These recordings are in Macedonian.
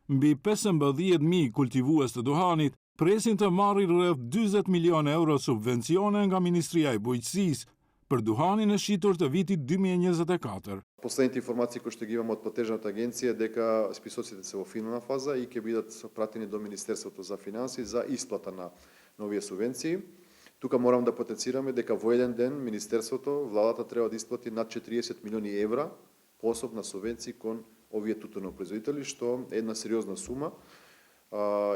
Mbi 15.000 kultivues të duhanit presin të marrin rreth 40 milion euro subvencione nga Ministria e Bujqësisë për duhanin e shitur të vitit 2024. Последните информации кои што ги имаме од платежната агенција дека списоците се во финална фаза и ќе бидат пратени до Министерството за финансии за исплата на нови субвенции. Тука морам да потенцираме дека во еден ден Министерството, владата треба да исплати над 40 милиони евра посоп на субвенции кон овие тутунопроизводители, што е една сериозна сума.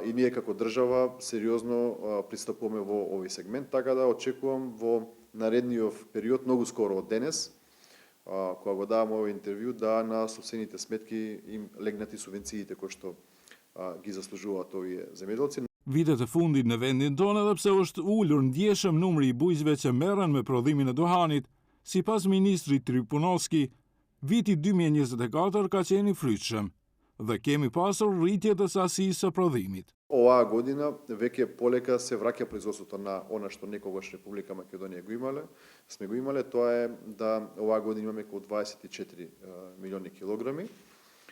И ние како држава сериозно пристапуваме во овој сегмент, така да очекувам во наредниот период, многу скоро од денес, кога го давам овој интервју, да на собствените сметки им легнати субвенциите кои што ги заслужуваат овие земјоделци. Vitet e fundit në vendin tonë edhe pse është ulur ndjeshëm numri i bujqësve që merren me prodhimin e duhanit, sipas ministrit Tripunoski, viti 2024 ka qenë i frytshëm dhe kemi pasur rritje të sasisë së prodhimit. Оваа година веќе полека се враќа производството на она што некогаш Република Македонија сме го имале, тоа е да оваа година имаме околу 24 милиони килограми,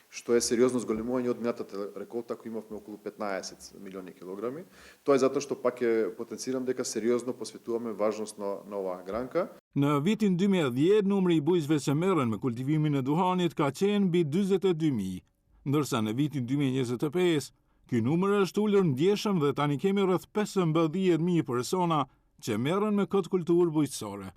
што е сериозно зголемување од минатата реколта, кој имавме околу 15 милиони килограми. Тоа е затоа што пак ќе потенцирам дека сериозно посветуваме важност на оваа гранка. Në vitin 2010 numri i bujqësve që merren me kultivimin e duhanit ka qenë mbi 42.000, ndërsa në vitin 2025 ky numër është ulur ndjeshëm dhe tani kemi rreth 15.000 persona që merren me këtë kulturë bujqësore.